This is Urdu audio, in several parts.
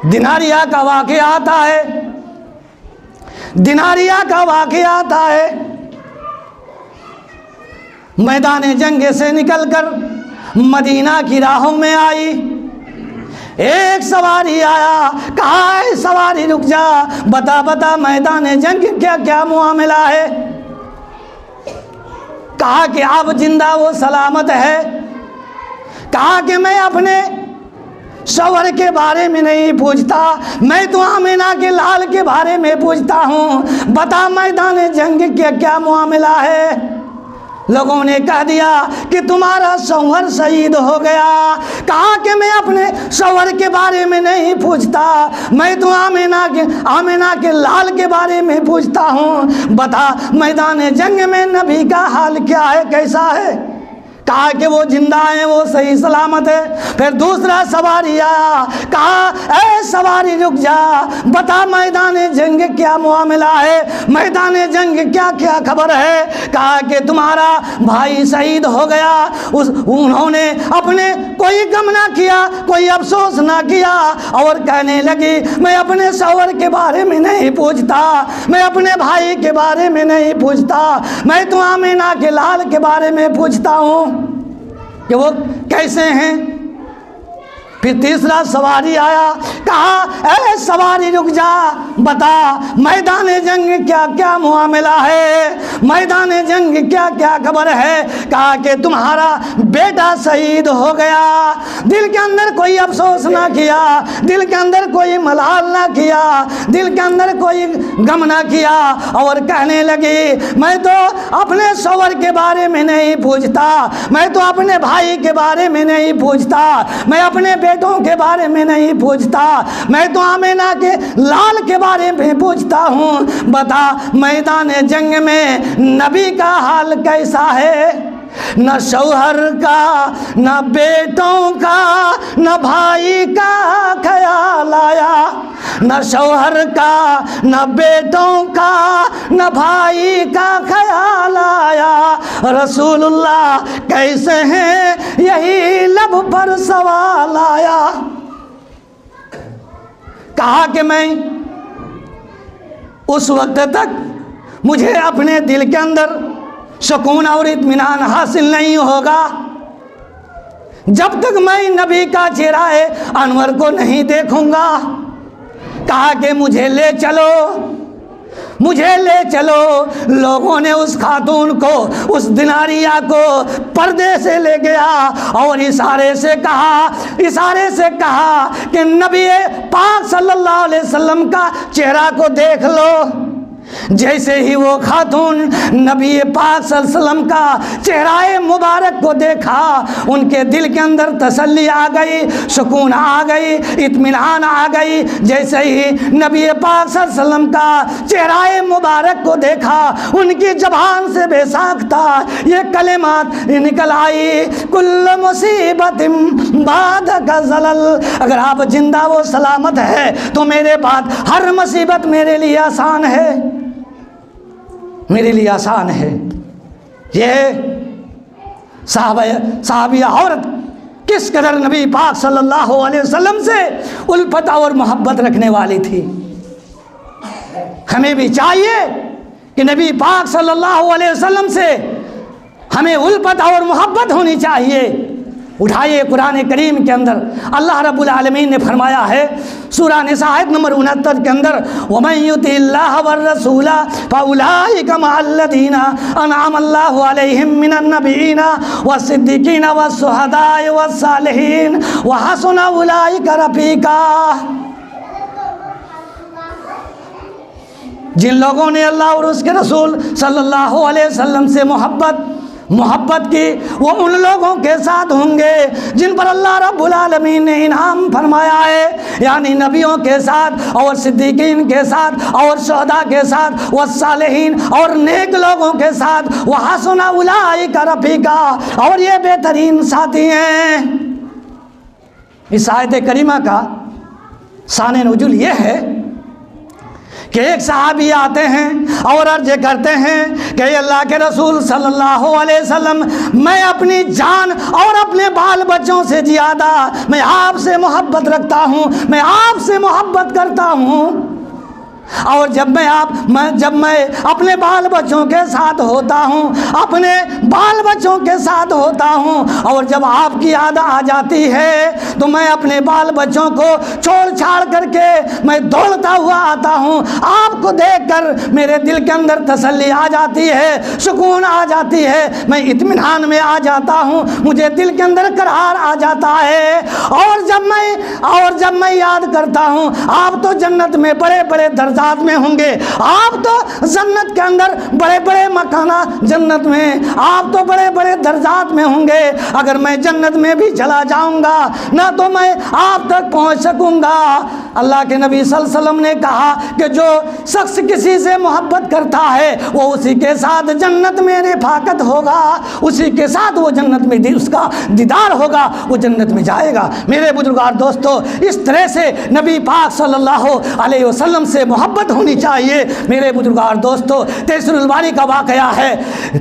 دیناریہ کا واقعہ آتا ہے، دیناریہ کا واقعہ آتا ہے، میدان جنگ سے نکل کر مدینہ کی راہوں میں آئی، ایک سواری آیا، کہا اے سواری رک جا، بتا میدان جنگ کیا کیا معاملہ ہے؟ کہا کہ اب زندہ وہ سلامت ہے، کہا کہ میں اپنے شوہر کے بارے میں نہیں پوچھتا، میں تو آمینہ کے لال کے بارے میں پوچھتا ہوں، بتا میدان جنگ کیا کیا معاملہ ہے؟ لوگوں نے کہہ دیا کہ تمہارا شوہر شہید ہو گیا۔ کہا کہ میں اپنے شوہر کے بارے میں نہیں پوچھتا، میں تو آمینہ کے لال کے بارے میں پوچھتا ہوں، بتا میدان جنگ میں نبی کا حال کیا ہے، کیسا ہے؟ کہا کہ وہ زندہ ہیں، وہ صحیح سلامت ہے۔ پھر دوسرا سواری آیا، کہا اے سواری رک جا، بتا میدان جنگ کیا معاملہ ہے، میدان جنگ کیا کیا خبر ہے؟ کہا کہ تمہارا بھائی شہید ہو گیا۔ انہوں نے اپنے کوئی غم نہ کیا، کوئی افسوس نہ کیا، اور کہنے لگی میں اپنے شوہر کے بارے میں نہیں پوچھتا، میں اپنے بھائی کے بارے میں نہیں پوچھتا، میں تو آمینہ کے لال کے بارے میں پوچھتا ہوں کہ وہ کیسے ہیں۔ پھر تیسرا سواری آیا، کہا اے سواری رک جا، بتا میدان جنگ کیا کیا معاملہ ہے، میدان جنگ کیا کیا خبر ہے؟ کہا کہ تمہارا بیٹا شہید ہو گیا۔ دل کے اندر کوئی افسوس نہ کیا، دل کے اندر کوئی ملال نہ کیا، دل کے اندر کوئی غم نہ کیا، اور کہنے لگی میں تو اپنے شوہر کے بارے میں نہیں پوچھتا، میں تو اپنے بھائی کے بارے میں نہیں پوچھتا، میں اپنے بیٹوں کے بارے میں نہیں پوچھتا، میں تو آمینہ کے لال کے بارے میں پوچھتا ہوں، بتا میدان جنگ میں نبی کا حال کیسا ہے؟ نہ شوہر کا، نہ بیٹوں کا، نہ بھائی کا خیال آیا، نہ شوہر کا، نہ بیٹوں کا، نہ بھائی کا خیال آیا، رسول اللہ کیسے ہیں یہی لب پر سوال آیا۔ کہا کہ میں اس وقت تک مجھے اپنے دل کے اندر سکون اور اطمینان حاصل نہیں ہوگا جب تک میں نبی کا چہرہ انور کو نہیں دیکھوں گا۔ کہا کہ مجھے لے چلو، مجھے لے چلو۔ لوگوں نے اس خاتون کو، اس دیناریہ کو پردے سے لے گیا اور اشارے سے کہا کہ نبی پاک صلی اللہ علیہ وسلم کا چہرہ کو دیکھ لو۔ جیسے ہی وہ خاتون نبی پاک صلی اللہ علیہ وسلم کا چہرہ مبارک کو دیکھا، ان کے دل کے اندر تسلی آ گئی، سکون آ گئی، اطمینان آ گئی۔ جیسے ہی نبی پاک صلی اللہ علیہ وسلم کا چہرہ مبارک کو دیکھا، ان کی زبان سے بے ساختہ یہ کلمات نکل آئی، کل مصیبت بعدک زلل۔ اگر آپ زندہ و سلامت ہے تو میرے بعد ہر مصیبت میرے لیے آسان ہے، میرے لیے آسان ہے۔ یہ صحابیہ عورت کس قدر نبی پاک صلی اللہ علیہ وسلم سے الفت اور محبت رکھنے والی تھی۔ ہمیں بھی چاہیے کہ نبی پاک صلی اللہ علیہ وسلم سے ہمیں الفت اور محبت ہونی چاہیے۔ اٹھائیے قرآن کریم کے اندر اللہ رب العالمین نے فرمایا ہے سورہ نساء آیت نمبر 69 کے اندر، وَمَن يُطِعِ اللَّهَ وَالرَّسُولَ فَأُولَٰئِكَ مَعَ الَّذِينَ أَنْعَمَ اللَّهُ عَلَيْهِم مِّنَ النَّبِيِّينَ وَالصِّدِّيقِينَ وَالشُّهَدَاءِ وَالصَّالِحِينَ وَحَسُنَ أُولَٰئِكَ رَفِيقًا۔ جن لوگوں نے اللہ اور اس کے رسول صلی اللہ علیہ وسلم سے محبت کی، وہ ان لوگوں کے ساتھ ہوں گے جن پر اللہ رب العالمین نے انعام فرمایا ہے، یعنی نبیوں کے ساتھ اور صدیقین کے ساتھ اور شہداء کے ساتھ والصالحین اور نیک لوگوں کے ساتھ، وحسن اولئک رفیقا، اور یہ بہترین ساتھی ہیں۔ اس آیت کریمہ کا شان نزول یہ ہے کہ ایک صحابی آتے ہیں اور عرض کرتے ہیں کہ اللہ کے رسول صلی اللہ علیہ وسلم، میں اپنی جان اور اپنے بال بچوں سے زیادہ میں آپ سے محبت رکھتا ہوں، میں آپ سے محبت کرتا ہوں، اور جب میں اپنے بال بچوں کے ساتھ ہوتا ہوں، اپنے بال بچوں کے ساتھ ہوتا ہوں، اور جب آپ کی یاد آ جاتی ہے تو میں اپنے بال بچوں کو چھوڑ چھاڑ کر کے میں دوڑتا ہوا آتا ہوں، آپ کو دیکھ کر میرے دل کے اندر تسلی آ جاتی ہے، سکون آ جاتی ہے، میں اطمینان میں آ جاتا ہوں، مجھے دل کے اندر قرار آ جاتا ہے۔ اور جب میں یاد کرتا ہوں آپ تو جنت میں بڑے بڑے درجات میں ہوں گے، آپ تو جنت کے اندر بڑے بڑے مکانات، جنت میں آپ تو بڑے بڑے درجات میں ہوں گے، اگر میں جنت میں بھی چلا جاؤں گا نہ تو میں آپ تک پہنچ سکوں گا۔ اللہ کے نبی صلی اللہ علیہ وسلم نے کہا کہ جو شخص کسی سے محبت کرتا ہے وہ اسی کے ساتھ جنت میں رفاقت ہوگا، اسی کے ساتھ وہ جنت میں اس کا دیدار ہوگا، وہ جنت میں جائے گا۔ میرے بزرگار دوستو، اس طرح سے نبی پاک صلی اللہ علیہ وسلم سے محبت ہونی چاہیے۔ میرے بزرگار دوستو، تیسر الباری کا واقعہ ہے،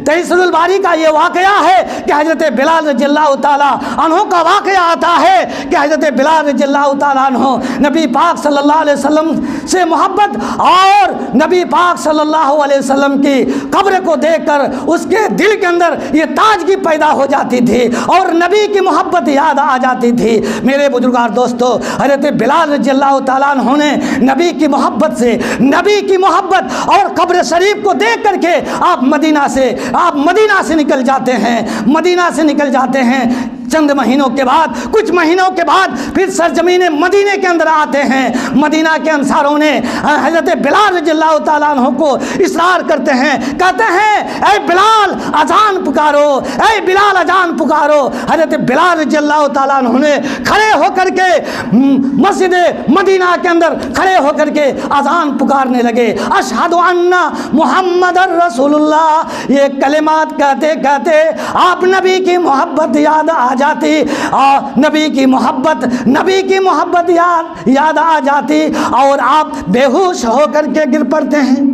تیسر الباری کا یہ واقعہ ہے کہ حضرت بلال رضی اللہ تعالیٰ عنہ کا واقعہ آتا ہے کہ حضرت بلال رضی اللہ تعالیٰ عنہ نبی پاک صلی اللہ علیہ وسلم سے محبت اور نبی پاک صلی اللہ علیہ وسلم کی قبر کو دیکھ کر اس کے دل کے اندر یہ تازگی پیدا ہو جاتی تھی اور نبی کی محبت یاد آ جاتی تھی۔ میرے بزرگار دوستو، حضرت بلال رضی اللہ تعالیٰ عنہ نے نبی کی محبت سے، نبی کی محبت اور قبر شریف کو دیکھ کر کے آپ مدینہ سے نکل جاتے ہیں، مدینہ سے نکل جاتے ہیں۔ چند مہینوں کے بعد، کچھ مہینوں کے بعد پھر سرزمین مدینے کے اندر آتے ہیں۔ مدینہ کے انصاروں نے حضرت بلال رضی اللہ تعالیٰ عنہ کو اصرار کرتے ہیں، کہتے ہیں اے بلال اذان پکارو، اے بلال اذان پکارو۔ حضرت بلال رضی اللہ تعالیٰ عنہ نے کھڑے ہو کر کے مسجد مدینہ کے اندر کھڑے ہو کر کے اذان پکارنے لگے، اشہد ان محمد رسول اللہ۔ یہ کلمات کہتے کہتے آپ نبی کی محبت یاد آ جاتی، اور نبی کی محبت یاد آ جاتی، اور آپ بے ہوش ہو کر کے گر پڑتے ہیں،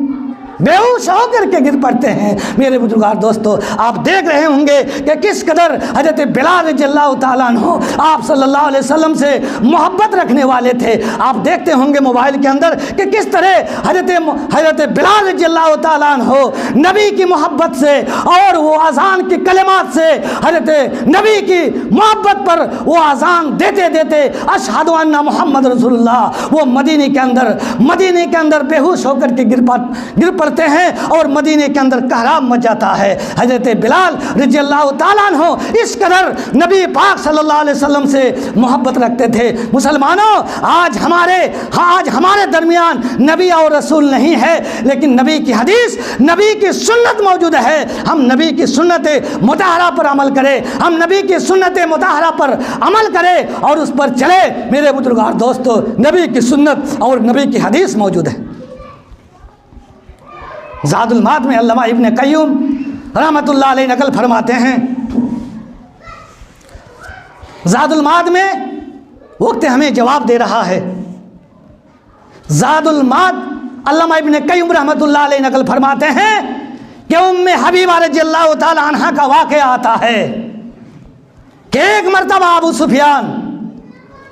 بے ہوش ہو کر کے گر پڑتے ہیں۔ میرے بزرگار دوستو، آپ دیکھ رہے ہوں گے کہ کس قدر حضرت بلال رضی اللہ تعالیٰ عنہ آپ صلی اللہ علیہ وسلم سے محبت رکھنے والے تھے۔ آپ دیکھتے ہوں گے موبائل کے اندر کہ کس طرح حضرت بلال رضی اللہ تعالیٰ عنہ نبی کی محبت سے اور وہ اذان کی کلمات سے، حضرت نبی کی محبت پر وہ اذان دیتے دیتے اشہد ان محمد رسول اللہ، وہ مدینے کے اندر بے ہوش ہو کر کے گر پڑتے ہیں اور مدینے کے اندر کہرام مچ جاتا ہے۔ حضرت بلال رضی اللہ تعالیٰ عنہ اس قدر نبی پاک صلی اللہ علیہ وسلم سے محبت رکھتے تھے۔ مسلمانوں، آج ہمارے درمیان نبی اور رسول نہیں ہے، لیکن نبی کی حدیث، نبی کی سنت موجود ہے۔ ہم نبی کی سنت مطہرہ پر عمل کریں، ہم نبی کی سنت مطہرہ پر عمل کریں اور اس پر چلے۔ میرے بزرگار دوستو، نبی کی سنت اور نبی کی حدیث موجود ہے۔ زاد المعاد میں علامہ ابن قیم رحمۃ اللہ علیہ نقل فرماتے ہیں، زاد المعاد میں وقت ہمیں جواب دے رہا ہے۔ زاد المعاد علامہ ابن قیم رحمۃ اللہ علیہ نقل فرماتے ہیں کہ ام حبیبہ رضی اللہ تعالی عنہ کا واقعہ آتا ہے کہ ایک مرتبہ ابو سفیان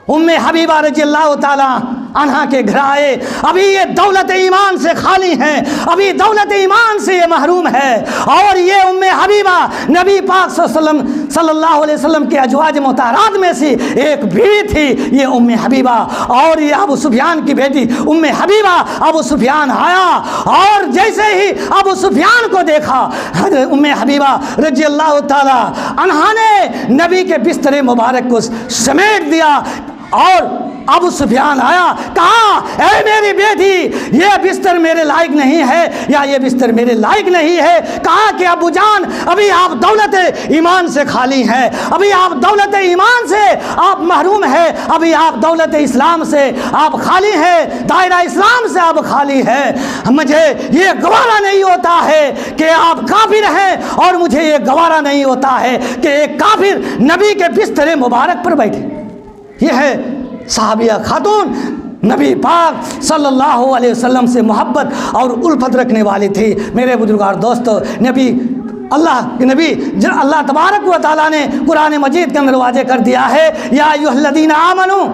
ام حبیبہ رضی اللہ تعالی عنہ کے گھر آئے۔ ابھی یہ دولت ایمان سے خالی ہیں، ابھی دولت ایمان سے یہ محروم ہے، اور یہ ام حبیبہ نبی پاک صلی اللہ علیہ وسلم کے ازواج مطہرات میں سے ایک بیوی تھی، یہ ام حبیبہ۔ اور یہ ابو سفیان کی بیٹی ام حبیبہ، ابو سفیان آیا اور جیسے ہی ابو سفیان کو دیکھا، حضرت ام حبیبہ رضی اللہ تعالی عنہا نے نبی کے بستر مبارک کو سمیٹ دیا، اور ابو سفیان آیا، کہا اے میری بیٹی، یہ بستر میرے لائق نہیں ہے، یا یہ بستر میرے لائق نہیں ہے۔ کہا کہ ابو جان، ابھی آپ دولت ایمان سے خالی ہیں، ابھی آپ دولت ایمان سے آپ محروم ہیں، ابھی آپ دولت اسلام سے آپ خالی ہیں، دائرہ اسلام سے آپ خالی ہیں۔ مجھے یہ گوارا نہیں ہوتا ہے کہ آپ کافر ہیں، اور مجھے یہ گوارا نہیں ہوتا ہے کہ ایک کافر نبی کے بستر مبارک پر بیٹھے۔ یہ ہے صحابیہ خاتون نبی پاک صلی اللہ علیہ وسلم سے محبت اور الفت رکھنے والی تھی۔ میرے بزرگار دوستو، نبی اللہ کے نبی اللہ تبارک و تعالیٰ نے قرآن مجید کے اندر واضح کر دیا ہے، یا ایھا الذین آمنوا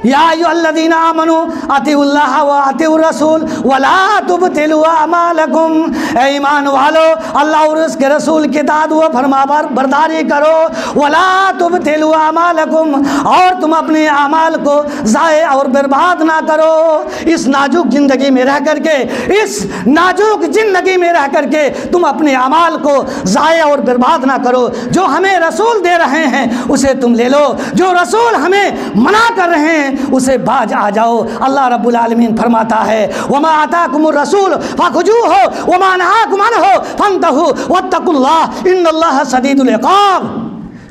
یا ایھا الذین آمنوا اطیعوا اللہ و اطیعوا الرسول ولا تبطلوا اعمالکم، اے ایمان والو اللہ اور اس کے رسول کی اطاعت و فرما برداری کرو، ولا تبطلوا اعمالکم، اور تم اپنے اعمال کو ضائع اور برباد نہ کرو۔ اس نازک زندگی میں رہ کر کے تم اپنے اعمال کو ضائع اور برباد نہ کرو۔ جو ہمیں رسول دے رہے ہیں اسے تم لے لو، جو رسول ہمیں منع کر رہے ہیں اسے باز آ جاؤ۔ اللہ رب العالمین فرماتا ہے، وما آتاکم الرسول فخذوہ وما نہاکم عنہ فانتہوا واتقوا اللہ ان اللہ شدید العقاب۔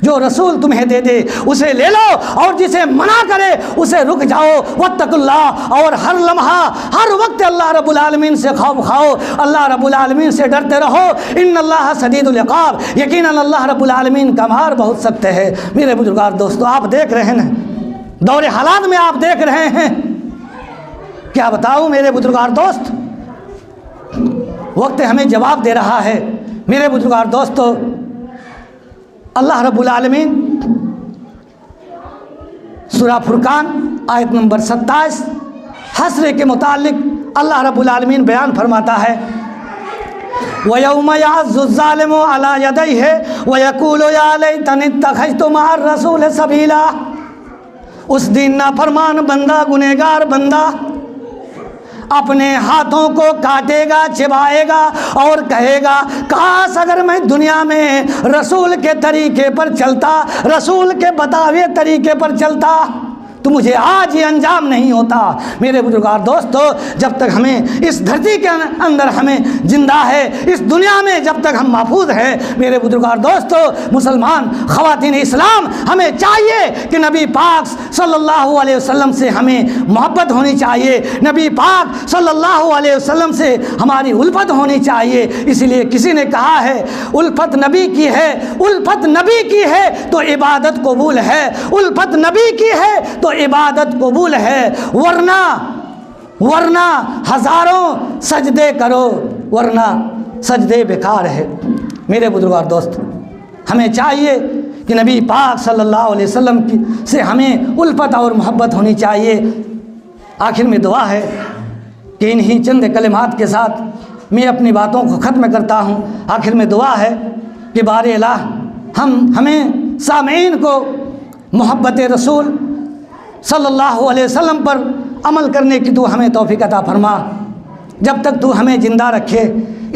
جو رسول تمہیں دے دے اسے لے لو، اور جسے منع کرے اسے رک جاؤ۔ واتقوا اللہ، اور ہر لمحہ ہر وقت اللہ رب العالمین سے خوف کھاؤ، اللہ رب العالمین سے ڈرتے رہو۔ ان اللہ شدید العقاب، یقیناً اللہ رب العالمین کا مار بہت سخت ہے۔ میرے بزرگار دوستو، آپ دیکھ رہے ہیں دور حالات میں، آپ دیکھ رہے ہیں، کیا بتاؤں میرے بزرگار دوست، وقت ہمیں جواب دے رہا ہے۔ میرے بزرگار دوستو، اللہ رب العالمین سورہ فرقان آیت نمبر 27 حشر کے متعلق اللہ رب العالمین بیان فرماتا ہے، وَيَوْمَ يَعَضُّ الظَّالِمُ عَلَى يَدَيْهِ وَيَقُولُ يَا لَيْتَنِي اتَّخَذْتُ مَعَ الرَّسُولِ سَبِيلًا۔ اس دن نافرمان بندہ، گنہگار بندہ اپنے ہاتھوں کو کاٹے گا، چبائے گا اور کہے گا، کاش اگر میں دنیا میں رسول کے طریقے پر چلتا، رسول کے بتاوے طریقے پر چلتا تو مجھے آج یہ انجام نہیں ہوتا۔ میرے بزرگار دوستو، جب تک ہمیں اس دھرتی کے اندر ہمیں زندہ ہے، اس دنیا میں جب تک ہم محفوظ ہیں، میرے بزرگار دوستو، مسلمان خواتین اسلام، ہمیں چاہیے کہ نبی پاک صلی اللہ علیہ وسلم سے ہمیں محبت ہونی چاہیے، نبی پاک صلی اللہ علیہ وسلم سے ہماری الفت ہونی چاہیے۔ اس لیے کسی نے کہا ہے، الفت نبی کی ہے، الفت نبی کی ہے تو عبادت قبول ہے، الفت نبی کی ہے تو عبادت قبول ہے، ورنہ ہزاروں سجدے کرو، ورنہ سجدے بیکار ہے۔ میرے بزرگار دوست، ہمیں چاہیے کہ نبی پاک صلی اللہ علیہ وسلم سے ہمیں الفت اور محبت ہونی چاہیے۔ آخر میں دعا ہے کہ انہی چند کلمات کے ساتھ میں اپنی باتوں کو ختم کرتا ہوں۔ آخر میں دعا ہے کہ بار الہ ہمیں سامعین کو محبت رسول صلی اللہ علیہ وسلم پر عمل کرنے کی تو ہمیں توفیق عطا فرما۔ جب تک تو ہمیں زندہ رکھے،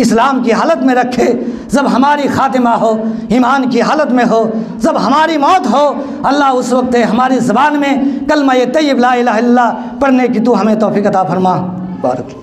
اسلام کی حالت میں رکھے، جب ہماری خاتمہ ہو ایمان کی حالت میں ہو، جب ہماری موت ہو اللہ، اس وقت ہماری زبان میں کلمہ طیب لا الہ الا اللہ پڑھنے کی تو ہمیں توفیق عطا فرما۔ بارک